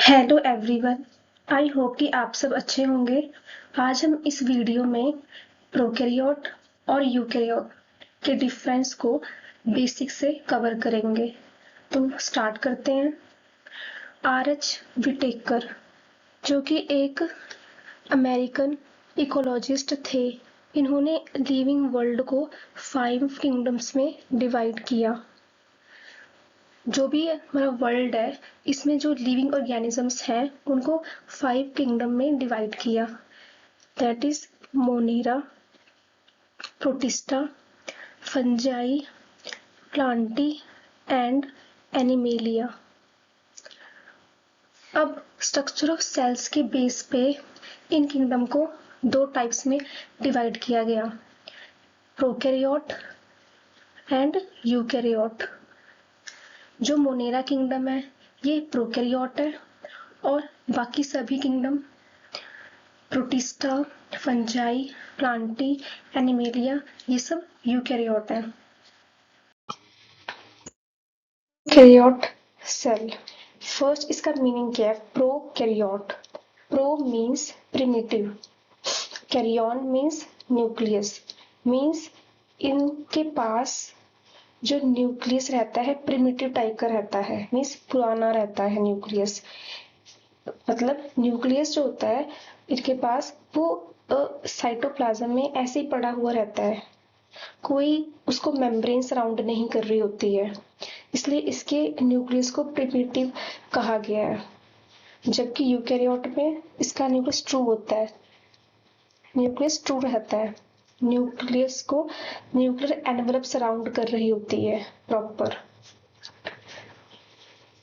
Hello everyone, I hope कि आप सब अच्छे होंगे। आज हम इस वीडियो में प्रोकैरियोट और यूकैरियोट के डिफरेंस को बेसिक से कवर करेंगे। तो स्टार्ट करते हैं। आर.एच. विटेकर, जो कि एक अमेरिकन इकोलॉजिस्ट थे, इन्होंने लिविंग वर्ल्ड को 5 किंगडम्स में डिवाइड किया। जो भी हमारा वर्ल्ड है, इसमें जो लिविंग ऑर्गेनिजम्स हैं उनको 5 किंगडम में डिवाइड किया। That is Monera, protista, fungi, Plantae and animalia. अब स्ट्रक्चर ऑफ सेल्स के बेस पे इन किंगडम को 2 टाइप्स में डिवाइड किया गया, प्रोकैरियोट एंड यूकैरियोट। जो मोनेरा किंगडम है ये प्रोकैरियोट है और बाकी सभी kingdom protista, fungi, plantae, animalia ये सब यूकैरियोट है। यूकैरियोट सेल, फर्स्ट इसका मीनिंग क्या है? Prokaryote, pro means primitive, karyon means nucleus, means इनके पास जो न्यूक्लियस रहता है प्रिमिटिव टाइप का रहता है, मीन्स पुराना रहता है न्यूक्लियस। मतलब न्यूक्लियस जो होता है इनके पास वो साइटोप्लाज्म में ऐसे ही पड़ा हुआ रहता है, कोई उसको मेम्ब्रेन सराउंड नहीं कर रही होती है, इसलिए इसके न्यूक्लियस को प्रिमिटिव कहा गया है। जबकि यूकैरियोट में इसका न्यूक्लियस ट्रू होता है, न्यूक्लियस ट्रू रहता है, न्यूक्लियस को न्यूक्लियर एनवेलप सराउंड कर रही होती है प्रॉपर।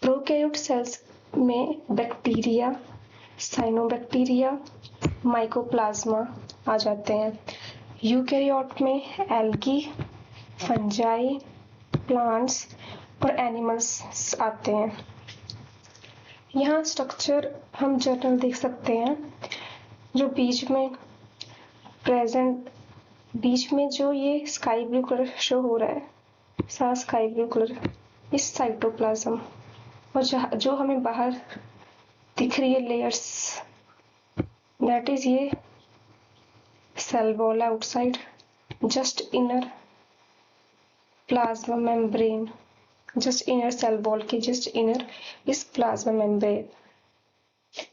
प्रोकैरियोट सेल्स में बैक्टीरिया, साइनोबैक्टीरिया, माइकोप्लाज्मा आ जाते हैं। यूकैरियोट में एल्गी, फंजाई, प्लांट्स और एनिमल्स आते हैं। यहाँ स्ट्रक्चर हम जनरल देख सकते हैं। जो बीच में जो ये स्काई ब्लू कलर शो हो रहा है, सारा स्काई ब्लू कलर, इस साइटोप्लाज्म, और जो हमें बाहर दिख रही है लेयर्स, दैट इज ये cell wall outside, just inner plasma membrane, just inner cell wall के जस्ट इनर इस प्लाज्मा मेम्ब्रेन,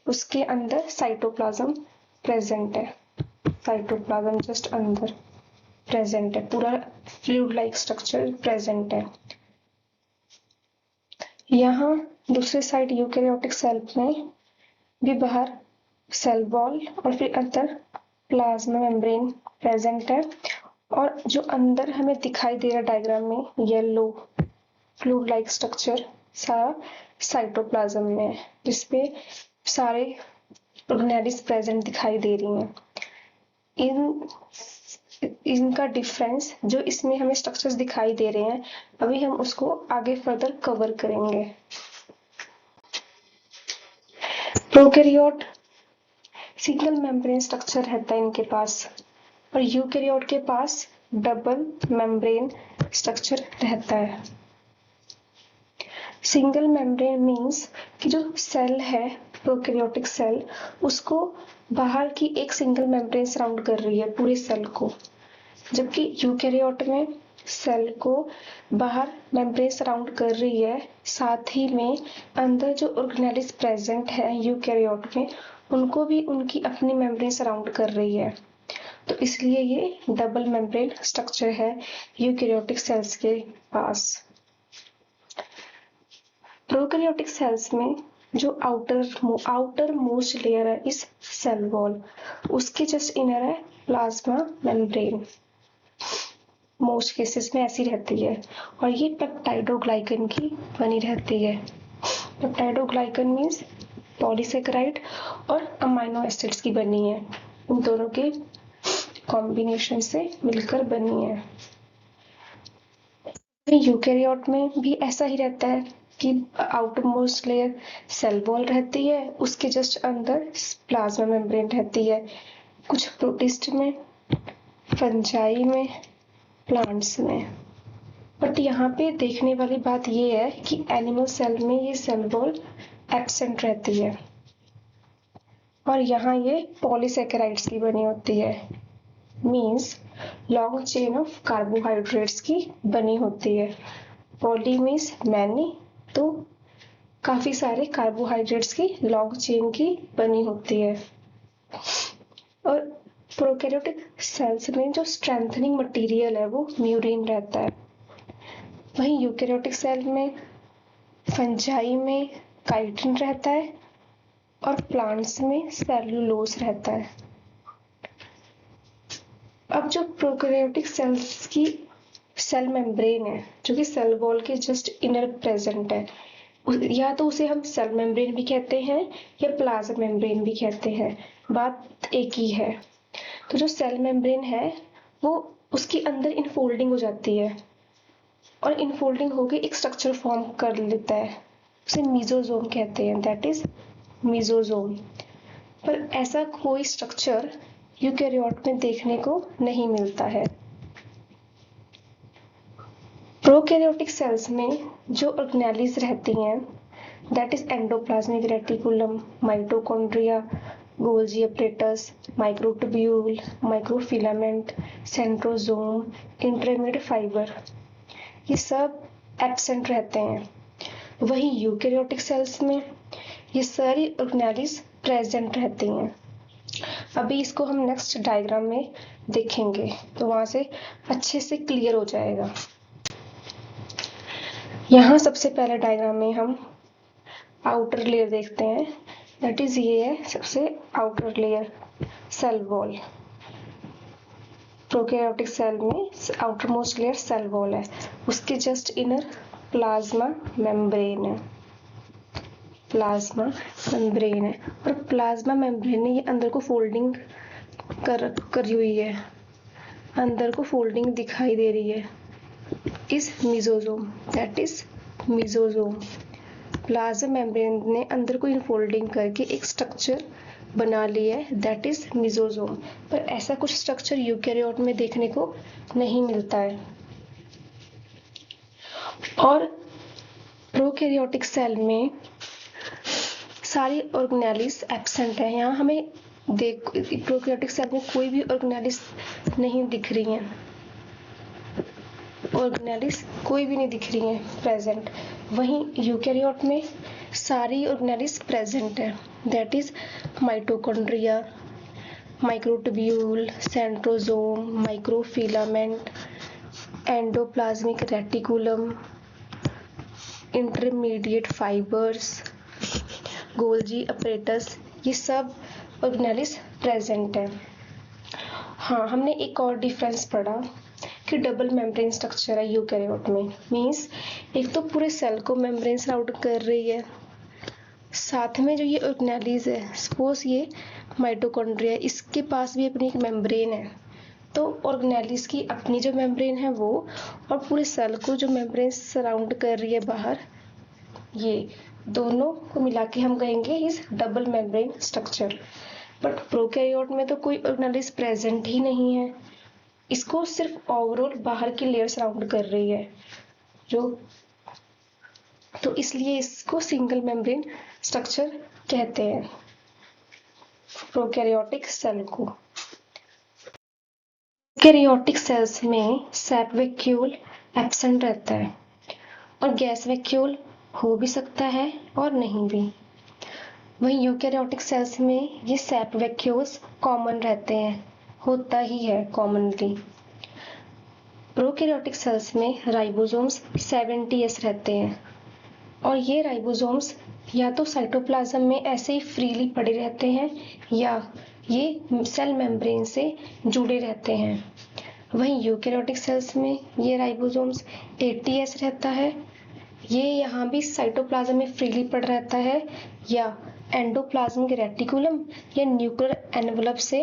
उसके अंदर साइटोप्लाज्म प्रेजेंट है, साइटोप्लाज्म जस्ट अंदर प्रेजेंट है, पूरा फ्लूइड लाइक स्ट्रक्चर प्रेजेंट है। यहाँ दूसरे साइड यूकैरियोटिक सेल में भी बाहर सेल वॉल और फिर अंदर प्लाज्मा मेम्ब्रेन प्रेजेंट है, और जो अंदर हमें दिखाई दे रहा डायग्राम में येलो फ्लूइड लाइक स्ट्रक्चर सारा साइटोप्लाज्म में है, जिसपे सारे ऑर्गेनेल्स प्रेजेंट दिखाई दे रही हैं। इनका डिफरेंस जो इसमें हमें स्ट्रक्चर्स दिखाई दे रहे हैं, अभी हम उसको आगे फर्दर कवर करेंगे। प्रोकैरियोट सिंगल मेम्ब्रेन स्ट्रक्चर रहता है इनके पास, और यूकैरियोट के पास डबल मेम्ब्रेन स्ट्रक्चर रहता है। सिंगल मेम्ब्रेन मीन्स कि जो सेल है प्रोकैरियोटिक सेल, उसको बाहर की एक सिंगल मेम्ब्रेन सराउंड कर रही है पूरे सेल को, जबकि यूकैरियोट में सेल को बाहर मेम्ब्रेन सराउंड कर रही है, साथ ही में अंदर जो ऑर्गेनेल्स प्रेजेंट है यूकैरियोट में उनको भी उनकी अपनी मेम्ब्रेन सराउंड कर रही है। तो इसलिए ये डबल मेम्ब्रेन स्ट्रक्चर है यूकैरियोटिक सेल्स के पास। प्रोकैरियोटिक सेल्स में जो आउटर मोस्ट लेयर है इस सेल वॉल, उसके जस्ट इनर है प्लाज्मा मेम्ब्रेन, मोस्ट केसेस में ऐसी रहती है, और ये पेप्टाइडोग्लाइकन की बनी रहती है। पेप्टाइडोग्लाइकन मीन्स पॉलीसेकेराइड और अमाइनो एसिड्स की बनी है, इन दोनों के कॉम्बिनेशन से मिलकर बनी है। यूकैरियोट में भी ऐसा ही रहता है कि outermost layer cell wall रहती है, उसके जस्ट अंदर प्लाज्मा मेम्ब्रेन रहती है। कुछ प्रोटिस्ट में, फंजाई में, प्लांट्स में। बट यहाँ पे देखने वाली बात ये है कि एनिमल सेल में ये सेल वॉल एब्सेंट रहती है और यहाँ ये पॉलीसेकेराइड्स की बनी होती है, means long chain of carbohydrates की बनी होती है। पॉली मीन्स मैनी, तो काफी सारे कार्बोहाइड्रेट्स की लॉन्ग चेन की बनी होती है। और प्रोकैरियोटिक सेल्स में जो स्ट्रेंथनिंग मटेरियल है वो म्यूरिन रहता है। वहीं यूकैरियोटिक सेल में फंजाई में काइटिन रहता है और प्लांट्स में सेलुलोज रहता है। अब जो प्रोकैरियोटिक सेल्स की सेल मेम्ब्रेन है, जो कि सेल वॉल के जस्ट इनर प्रेजेंट है, या तो उसे हम सेल मेम्ब्रेन भी कहते हैं या प्लाज्मा मेम्ब्रेन भी कहते हैं, बात एक ही है। तो जो सेल मेम्ब्रेन है वो उसके अंदर इनफोल्डिंग हो जाती है और इनफोल्डिंग होकर एक स्ट्रक्चर फॉर्म कर लेता है, उसे मीजोजोम कहते हैं, दैट इज मीजोजोम। पर ऐसा कोई स्ट्रक्चर यूकैरियोट में देखने को नहीं मिलता है। प्रोकैरियोटिक सेल्स में जो ऑर्गेनेलिज रहती हैं, that is endoplasmic reticulum, mitochondria, Golgi apparatus, microtubule, microfilament, centrosome, intermediate fibre, ये सब एब्सेंट रहते हैं। वहीं यूकैरियोटिक सेल्स में ये सारी ऑर्गेनेलिज प्रेजेंट रहती हैं। अभी इसको हम नेक्स्ट डायग्राम में देखेंगे तो वहां से अच्छे से क्लियर हो जाएगा। यहाँ सबसे पहले डायग्राम में हम आउटर लेयर देखते हैं, दैट इज ये है सबसे outer layer, cell wall. Prokaryotic cell में outermost layer cell wall है, उसके जस्ट इनर प्लाज्मा मेम्ब्रेन है, प्लाज्मा मेम्ब्रेन है। और प्लाज्मा मेम्ब्रेन में ये अंदर को फोल्डिंग करी हुई है, अंदर को फोल्डिंग दिखाई दे रही है, इस mesosome, that is mesosome. Plasma membrane ने अंदर को इनफोल्डिंग करके एक स्ट्रक्चर बना लिया है, दैट इज मीजोजोम। पर ऐसा कुछ स्ट्रक्चर यूकैरियोट में देखने को नहीं मिलता है। और प्रोकैरियोटिक सेल में सारी ऑर्गेनेलिज एब्सेंट है। यहाँ हमें प्रोकैरियोटिक सेल में कोई भी ऑर्गेनेलिज नहीं दिख रही है, ऑर्गेनेलिज कोई भी नहीं दिख रही है प्रेजेंट। वहीं यूकैरियोट में सारी ऑर्गेनेलिज प्रेजेंट है, that is mitochondria, microtubule, centrosome, microfilament, endoplasmic reticulum, intermediate fibres, Golgi apparatus, ये सब ऑर्गेनेलिज प्रेजेंट है। हाँ, हमने एक और डिफरेंस पढ़ा कि डबल मेम्ब्रेन स्ट्रक्चर है यूकैरियोट में, मींस एक तो पूरे सेल को मेम्ब्रेन सराउंड कर रही है, साथ में जो ये ऑर्गेनेलिज है, सपोज ये माइटोकॉन्ड्रिया, इसके पास भी अपनी एक मेम्ब्रेन है, तो ऑर्गेनेलिज की अपनी जो मेम्ब्रेन है वो, और पूरे सेल को जो मेम्ब्रेन सराउंड कर रही है बाहर, ये दोनों को मिला के हम कहेंगे इस double membrane structure. But prokaryote में तो कोई ऑर्गेनेलिज प्रेजेंट ही नहीं है, इसको सिर्फ ओवरऑल बाहर की लेयर सराउंड कर रही है जो, तो इसलिए इसको सिंगल मेम्ब्रेन स्ट्रक्चर कहते हैं प्रोकैरियोटिक सेल को। प्रोकैरियोटिक सेल्स में सैप वैक्यूल एब्सेंट रहता है और गैस वैक्यूल हो भी सकता है और नहीं भी। वहीं यूकैरियोटिक सेल्स में ये सैप वैक्यूल्स कॉमन रहते हैं, होता ही है कॉमनली। प्रोकैरियोटिक सेल्स में राइबोसोम्स 70S रहते हैं और ये राइबोसोम्स या तो साइटोप्लाज्म में ऐसे ही फ्रीली पड़े रहते हैं या ये सेल मेम्ब्रेन से जुड़े रहते हैं। वहीं यूकैरियोटिक सेल्स में ये राइबोसोम्स 80S रहता है, ये यहाँ भी साइटोप्लाज्म में फ्रीली पड़ रहता है या एंडोप्लाज्मिक रेटिकुलम या न्यूक्लियर एनवलप से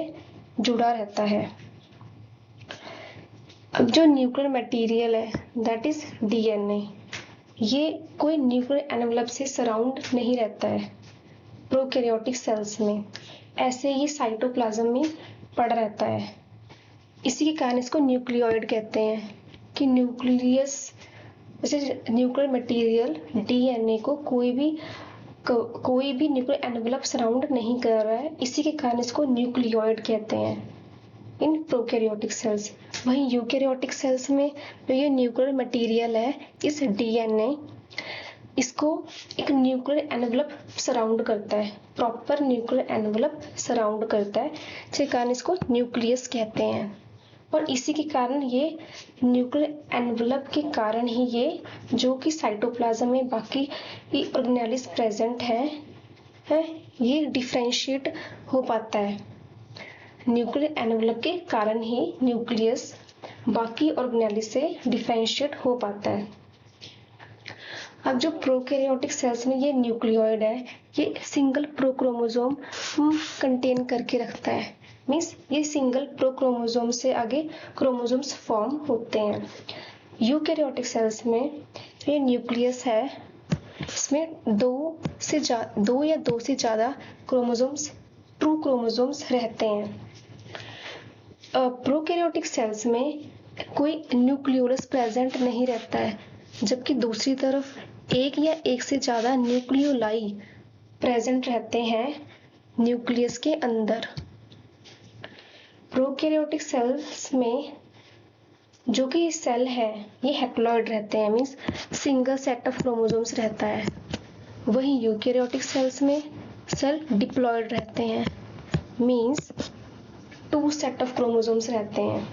जुड़ा रहता है। अब जो न्यूक्लियर मटेरियल है, दैट इज DNA, ये कोई न्यूक्लियर एनवलप से सराउंड नहीं रहता है प्रोकैरियोटिक सेल्स में, ऐसे ही साइटोप्लाज्म में पड़ा रहता है। इसी के कारण इसको न्यूक्लियोइड कहते हैं कि न्यूक्लियस, जैसे न्यूक्लियर मटेरियल DNA को कोई भी कोई भी न्यूक्लियर एनवेलप सराउंड नहीं कर रहा है, इसी के कारण इसको न्यूक्लियोइड कहते हैं इन प्रोकैरियोटिक सेल्स। वहीं यूकैरियोटिक सेल्स में जो ये न्यूक्लियर मटेरियल है, इस डीएनए, इसको एक न्यूक्लियर एनवेलप सराउंड करता है, प्रॉपर न्यूक्लियर एनवेलप सराउंड करता है, जिसके कारण इसको न्यूक्लियस कहते हैं। और इसी के कारण ये न्यूक्लियर एनवेलप के कारण ही ये जो कि साइटोप्लाज्म में बाकी ऑर्गेनेलिस प्रेजेंट है ये डिफरेंशिएट हो पाता है। न्यूक्लियर एनवेलप के कारण ही न्यूक्लियस बाकी ऑर्गेनेलिस से डिफरेंशिएट हो पाता है। अब जो प्रोकैरियोटिक सेल्स में ये न्यूक्लियोइड है, ये सिंगल प्रोक्रोमोसोम कंटेन करके रखता है, मीन्स ये सिंगल प्रोक्रोमोसोम से आगे क्रोमोसोम्स फॉर्म होते हैं। यूकैरियोटिक सेल्स में ये न्यूक्लियस है, इसमें दो या दो से ज्यादा क्रोमोसोम्स, ट्रू क्रोमोसोम्स रहते हैं। प्रोकैरियोटिक सेल्स में कोई न्यूक्लियोलस प्रेजेंट नहीं रहता है, जबकि दूसरी तरफ एक या एक से ज्यादा न्यूक्लियोलाई प्रेजेंट रहते हैं न्यूक्लियस के अंदर। प्रोकैरियोटिक सेल्स में जो कि सेल है ये हैप्लॉइड रहते हैं, means single set of chromosomes रहता है। वहीं यूकैरियोटिक सेल्स में सेल डिप्लॉइड रहते हैं, मीन्स 2 सेट ऑफ क्रोमोसोम्स रहते हैं।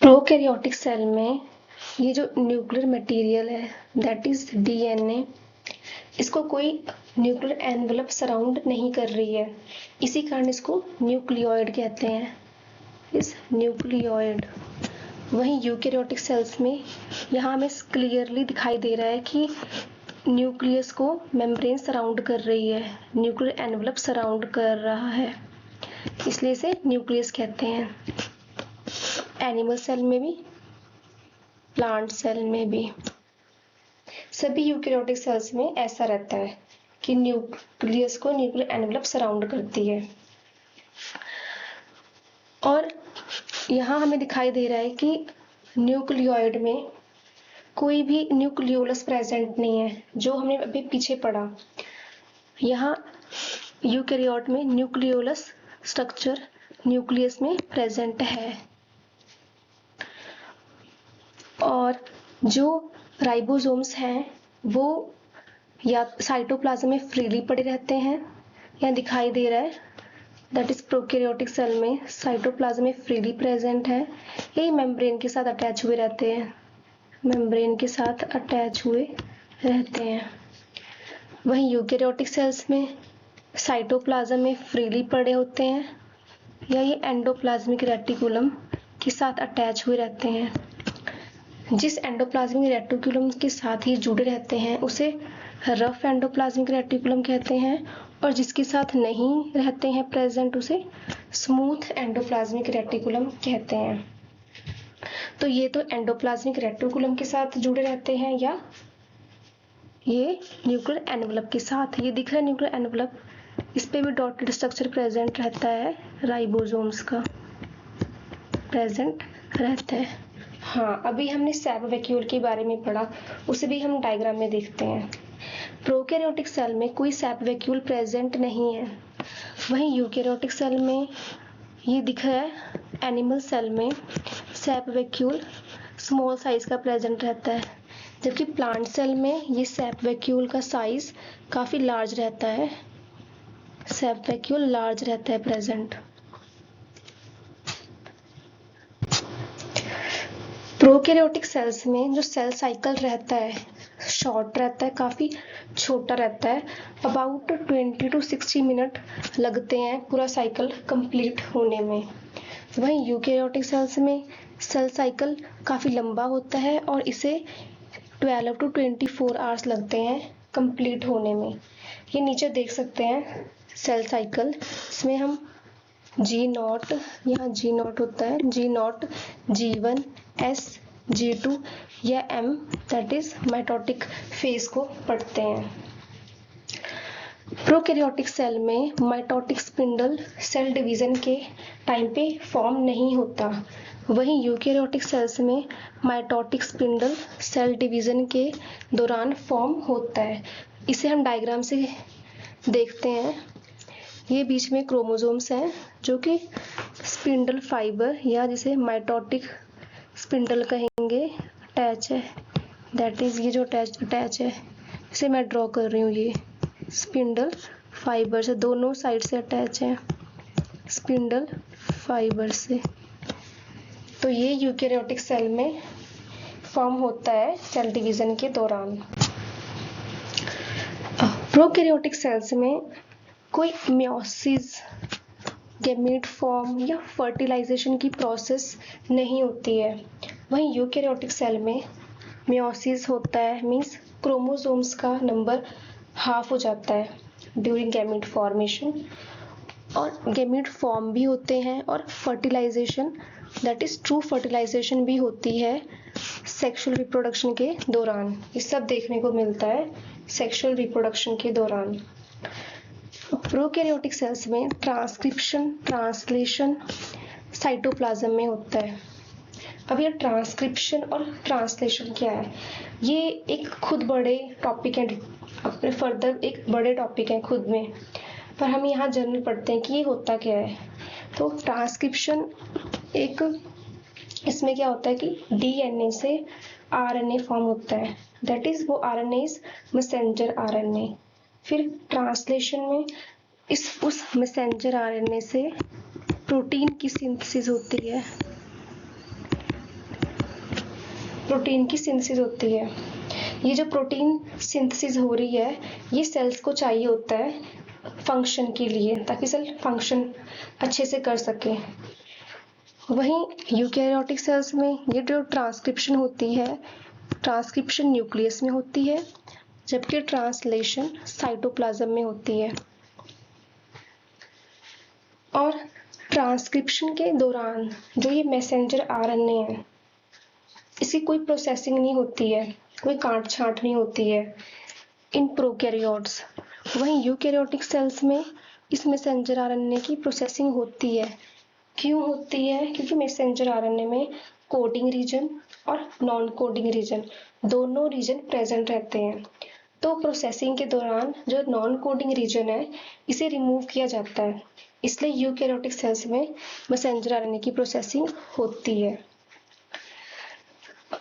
प्रोकैरियोटिक सेल में ये जो न्यूक्लियर मटेरियल है दैट इज डीएनए, इसको कोई न्यूक्लियर एनवेलप सराउंड नहीं कर रही है, इसी कारण इसको न्यूक्लियोइड कहते हैं, इस न्यूक्लियोइड। वहीं यूकैरियोटिक सेल्स में यहाँ हमें क्लियरली दिखाई दे रहा है कि न्यूक्लियस को मेम्ब्रेन सराउंड कर रही है, न्यूक्लियर एनवेलप सराउंड कर रहा है, इसलिए इसे न्यूक्लियस कहते हैं। एनिमल सेल में भी, प्लांट सेल में भी, सभी यूकैरियोटिक सेल्स में ऐसा रहता है कि न्यूक्लियस को न्यूक्लियर एनवेलप सराउंड करती है। और यहाँ हमें दिखाई दे रहा है कि न्यूक्लियोइड में कोई भी न्यूक्लियोलस प्रेजेंट नहीं है, जो हमने अभी पीछे पढ़ा। यहाँ यूकैरियोट में न्यूक्लियोलस स्ट्रक्चर न्यूक्लियस में प्रेजेंट है। और जो राइबोसोम्स हैं वो या साइटोप्लाज्म में फ्रीली पड़े रहते हैं, यहाँ दिखाई दे रहा है, दैट इज प्रोकैरियोटिक सेल में साइटोप्लाज्म में फ्रीली प्रेजेंट है, यही मेम्ब्रेन के साथ अटैच हुए रहते हैं, मेम्ब्रेन के साथ अटैच हुए रहते हैं। वहीं यूकैरियोटिक सेल्स में साइटोप्लाज्म में फ्रीली पड़े होते हैं, या ये एंडोप्लाज्मिक रेटिकुलम के साथ अटैच हुए रहते हैं। जिस एंडोप्लाज्मिक रेटिकुलम के साथ ही जुड़े रहते हैं उसे रफ एंडोप्लाज्मिक रेटिकुलम कहते हैं, और जिसके साथ नहीं रहते हैं प्रेजेंट उसे स्मूथ एंडोप्लाज्मिक रेटिकुलम कहते हैं। तो ये तो एंडोप्लाज्मिक रेटिकुलम के साथ जुड़े रहते हैं, या ये न्यूक्लियर एनवेलप के साथ, ये दिख रहा है न्यूक्लियर एनवेलप, इस पे भी डॉटेड स्ट्रक्चर प्रेजेंट रहता है, राइबोसोम्स का प्रेजेंट रहता है। हाँ, अभी हमने सैप वैक्यूल के बारे में पढ़ा, उसे भी हम डायग्राम में देखते हैं। प्रोकैरियोटिक सेल में कोई सैप वैक्यूल प्रेजेंट नहीं है, वहीं यूकैरियोटिक सेल में ये दिख रहा है। एनिमल सेल में सैप वैक्यूल स्मॉल साइज का प्रेजेंट रहता है, जबकि प्लांट सेल में ये सैप वैक्यूल का साइज काफी लार्ज रहता है, सैप वैक्यूल लार्ज रहता है प्रेजेंट। प्रोकैरियोटिक सेल्स में जो सेल साइकिल रहता है शॉर्ट रहता है, काफी छोटा रहता है, अबाउट 20 to 60 मिनट लगते हैं पूरा साइकिल कंप्लीट होने में। वहीं यूकैरियोटिक सेल्स में सेल साइकिल काफी लंबा होता है और इसे 12 to 24 आवर्स लगते हैं कंप्लीट होने में। ये नीचे देख सकते हैं सेल साइकिल, इसमें हम G0, यहाँ G0 होता है, G0, G1, S, G2 या M that is mitotic phase को पढ़ते हैं। प्रोकैरियोटिक सेल में माइटोटिक स्पिंडल सेल डिवीजन के टाइम पे फॉर्म नहीं होता, वहीं यूकेरियोटिक सेल्स में माइटोटिक स्पिंडल सेल डिवीजन के दौरान फॉर्म होता है। इसे हम डायग्राम से देखते हैं। ये बीच में क्रोमोसोम्स हैं जो कि स्पिंडल फाइबर या जिसे माइटोटिक स्पिंडल कहेंगे अटैच है। दैट इज ये जो अटैच है इसे मैं ड्रॉ कर रही हूँ। ये स्पिंडल फाइबर से दोनों साइड से अटैच है, स्पिंडल फाइबर से। तो ये यूकेरियोटिक सेल में फॉर्म होता है सेल डिवीजन के दौरान। प्रोकैरियोटिक सेल्स में कोई मियोसिस, गैमीट फॉर्म या फर्टिलाइजेशन की प्रोसेस नहीं होती है। वहीं यूकेरियोटिक सेल में मियोसिस होता है, मीन्स क्रोमोसोम्स का नंबर हाफ हो जाता है ड्यूरिंग गैमीट फॉर्मेशन, और गैमीट फॉर्म भी होते हैं और fertilisation that is true fertilisation भी होती है सेक्सुअल रिप्रोडक्शन के दौरान। ये सब देखने को मिलता है सेक्सुअल रिप्रोडक्शन के दौरान। प्रोकैरियोटिक सेल्स में ट्रांसक्रिप्शन, ट्रांसलेशन साइटोप्लाज्म में होता है। अब ये ट्रांसक्रिप्शन और ट्रांसलेशन क्या है, ये एक खुद बड़े टॉपिक है, अपने फर्दर एक बड़े टॉपिक है खुद में, पर हम यहाँ जनरल पढ़ते हैं कि ये होता क्या है। तो ट्रांसक्रिप्शन एक, इसमें क्या होता है कि डीएनए से आरएनए फॉर्म होता है, दैट इज वो आरएनए इज मैसेंजर आरएनए। फिर ट्रांसलेशन में उस मैसेंजर आरएनए से प्रोटीन की सिंथेसिस होती है, प्रोटीन की सिंथेसिस होती है। ये जो प्रोटीन सिंथेसिस हो रही है ये सेल्स को चाहिए होता है फंक्शन के लिए, ताकि सेल फंक्शन अच्छे से कर सके। वहीं यूकेरियोटिक सेल्स में ये जो ट्रांसक्रिप्शन होती है, ट्रांसक्रिप्शन न्यूक्लियस में होती है, जबकि ट्रांसलेशन साइटोप्लाज्म में होती है। और ट्रांसक्रिप्शन के दौरान जो ये मैसेंजर आरएनए है, इसकी कोई प्रोसेसिंग नहीं होती है, कोई काट छांट नहीं होती है इन प्रोकैरियोट्स। वहीं यूकेरियोटिक सेल्स में इस मैसेंजर आरएनए की प्रोसेसिंग होती है। क्यों होती है? क्योंकि मैसेंजर आरएनए में कोडिंग रीजन और नॉन कोडिंग रीजन दोनों रीजन प्रेजेंट रहते हैं। तो प्रोसेसिंग के दौरान जो नॉन कोडिंग रीजन है इसे रिमूव किया जाता है, इसलिए यूकेरियोटिक सेल्स में मैसेंजर आरएनए की प्रोसेसिंग होती है।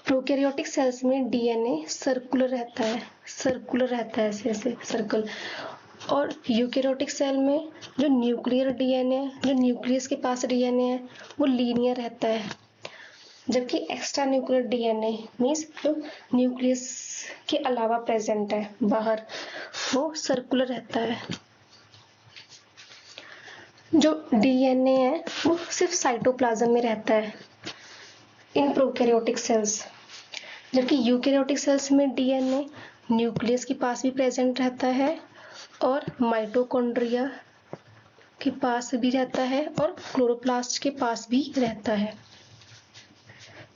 प्रोकैरियोटिक सेल्स में डीएनए सर्कुलर रहता है ऐसे ऐसे सर्कल, और यूकेरियोटिक सेल में जो न्यूक्लियर डीएनए, जो न्यूक्लियस के पास डीएनए है वो लीनियर रहता है, जबकि एक्स्ट्रा न्यूक्लियर डीएनए मीन्स जो न्यूक्लियस के अलावा प्रेजेंट है बाहर, वो सर्कुलर रहता है। जो डीएनए है वो सिर्फ साइटोप्लाज्म में रहता है इन प्रोकैरियोटिक सेल्स, जबकि यूकेरियोटिक सेल्स में डीएनए न्यूक्लियस के पास भी प्रेजेंट रहता है और माइटोकॉन्ड्रिया के पास भी रहता है और क्लोरोप्लास्ट के पास भी रहता है।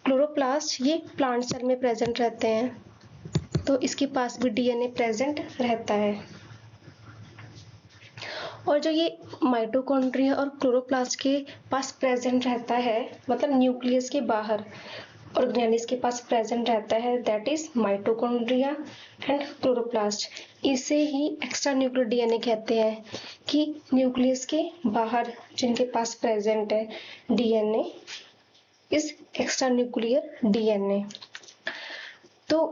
क्लोरोप्लास्ट ये प्लांट सेल में प्रेजेंट रहते हैं, तो इसके पास भी डीएनए प्रेजेंट रहता है। और जो ये माइटोकॉन्ड्रिया और क्लोरोप्लास्ट के पास प्रेजेंट रहता है, मतलब न्यूक्लियस के बाहर ऑर्गेनेलिस के पास प्रेजेंट रहता है, that is mitochondria and chloroplast. इसे ही एक्स्ट्रा न्यूक्लियर डीएनए कहते हैं, कि न्यूक्लियस के बाहर जिनके पास प्रेजेंट है DNA is extra nuclear DNA. तो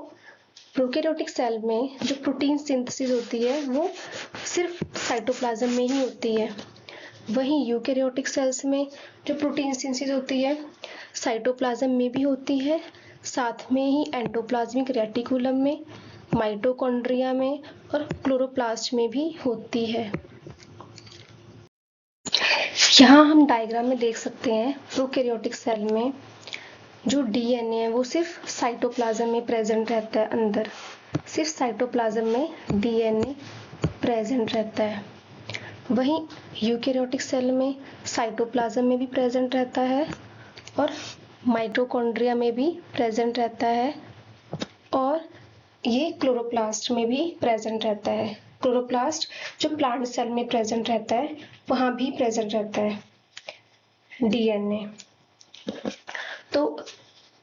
प्रोकैरियोटिक सेल में जो प्रोटीन सिंथेसिस होती है वो सिर्फ साइटोप्लाज्म में ही होती है। वहीं यूकेरियोटिक सेल्स में जो प्रोटीन सिंथेसिस होती है साइटोप्लाज्म में भी होती है, साथ में ही एंडोप्लाज्मिक रेटिकुलम में, माइटोकॉन्ड्रिया में और क्लोरोप्लास्ट में भी होती है। यहाँ हम डायग्राम में देख सकते हैं प्रोकैरियोटिक सेल में जो डीएनए है वो सिर्फ साइटोप्लाज्म में प्रेजेंट रहता है, अंदर सिर्फ साइटोप्लाज्म में डीएनए प्रेजेंट रहता है। वहीं यूकेरियोटिक सेल में साइटोप्लाज्म में भी प्रेजेंट रहता है और माइटोकॉन्ड्रिया में भी प्रेजेंट रहता है, और ये क्लोरोप्लास्ट में भी प्रेजेंट रहता है। क्लोरोप्लास्ट जो प्लांट सेल में प्रेजेंट रहता है वहां भी प्रेजेंट रहता है डीएनए। तो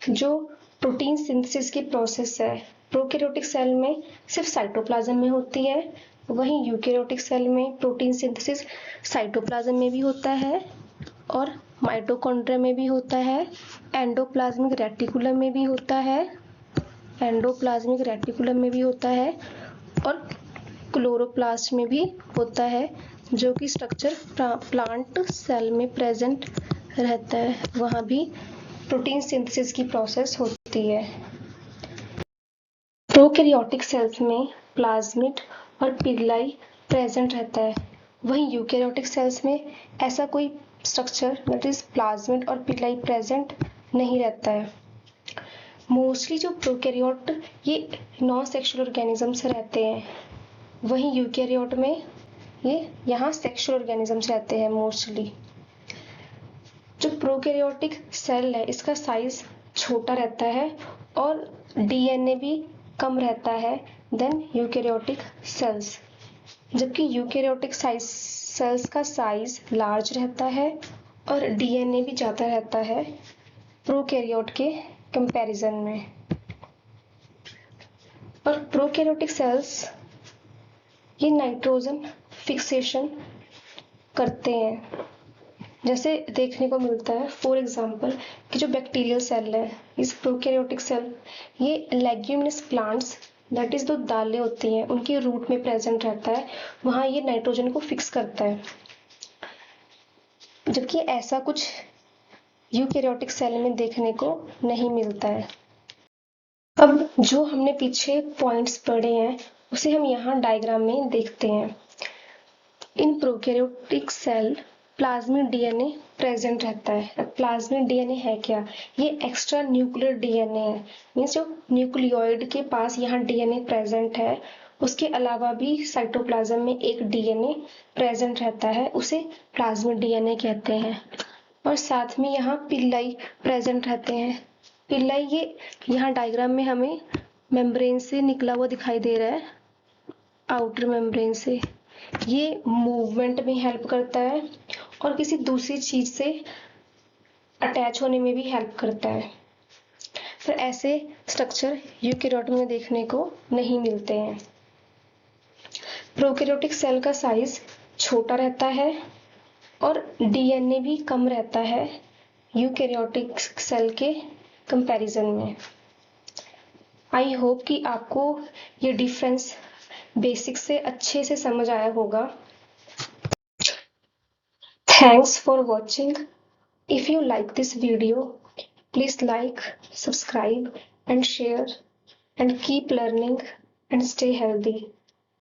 जो प्रोटीन सिंथेसिस की प्रोसेस है प्रोकैरियोटिक सेल में सिर्फ साइटोप्लाज्म में होती है, वहीं यूकैरियोटिक सेल में प्रोटीन सिंथेसिस साइटोप्लाज्म में भी होता है और माइटोकॉन्ड्रिया में भी होता है, एंडोप्लाज्मिक रेटिकुलम में भी होता है, एंडोप्लाज्मिक रेटिकुलम में भी होता है और क्लोरोप्लास्ट में भी होता है, जो कि स्ट्रक्चर प्लांट सेल में प्रेजेंट रहता है, वहाँ भी प्रोटीन सिंथेसिस की प्रोसेस होती है। प्रोकैरियोटिक सेल्स में प्लाज्मिड और पिगलाई प्रेजेंट रहता है, वहीं यूकैरियोटिक सेल्स में ऐसा कोई स्ट्रक्चर दैट इज प्लाज्मिड और पिगलाई प्रेजेंट नहीं रहता है। मोस्टली जो प्रोकैरियोट ये नॉन सेक्सुअल ऑर्गेनिजम्स रहते हैं, वहीं यूकैरियोट में ये यहाँ सेक्सुअल ऑर्गेनिजम्स रहते हैं मोस्टली। जो प्रोकैरियोटिक सेल है इसका साइज छोटा रहता है और डीएनए भी कम रहता है देन यूकैरियोटिक सेल्स, जबकि यूकैरियोटिक सेल्स का साइज लार्ज रहता है और डीएनए भी ज़्यादा रहता है प्रोकैरियोट के कंपैरिजन में। और प्रोकैरियोटिक सेल्स ये नाइट्रोजन फिक्सेशन करते हैं, जैसे देखने को मिलता है फॉर एग्जांपल कि जो बैक्टीरियल सेल है इस प्रोकैरियोटिक सेल ये लेग्यूमिनस प्लांट्स दैट इज जो दालें होती हैं उनके रूट में प्रेजेंट रहता है, वहाँ ये नाइट्रोजन को फिक्स करता है, जबकि ऐसा कुछ यूकैरियोटिक सेल में देखने को नहीं मिलता है। अब जो हमने पीछे पॉइंट्स पढ़े हैं उसे हम यहाँ डायग्राम में देखते हैं। In prokaryotic cell plasmid DNA present रहता है। प्लाज्मिड डीएनए है क्या? ये एक्स्ट्रा न्यूक्लियर डीएनए है, मीन्स जो न्यूक्लियोइड के पास यहाँ डीएनए प्रेजेंट है उसके अलावा भी साइटोप्लाज्म में एक डीएनए प्रेजेंट रहता है, उसे प्लाज्मिड डीएनए कहते हैं। और साथ में यहाँ पिल्लाई प्रेजेंट रहते हैं। पिल्लाई ये यहाँ डायग्राम में हमें मेम्ब्रेन से निकला हुआ दिखाई दे रहा है, आउटर मेम्ब्रेन से। ये मूवमेंट में हेल्प करता है और किसी दूसरी चीज से अटैच होने में भी हेल्प करता है। फिर ऐसे स्ट्रक्चर यूकैरियोट में देखने को नहीं मिलते हैं। प्रोकैरियोटिक सेल का साइज छोटा रहता है और डीएनए भी कम रहता है यूकैरियोटिक सेल के कंपैरिजन में। आई होप कि आपको ये डिफरेंस बेसिक से अच्छे से समझ आया होगा। Thanks for watching. If you like this video, please like, subscribe and share and keep learning and stay healthy.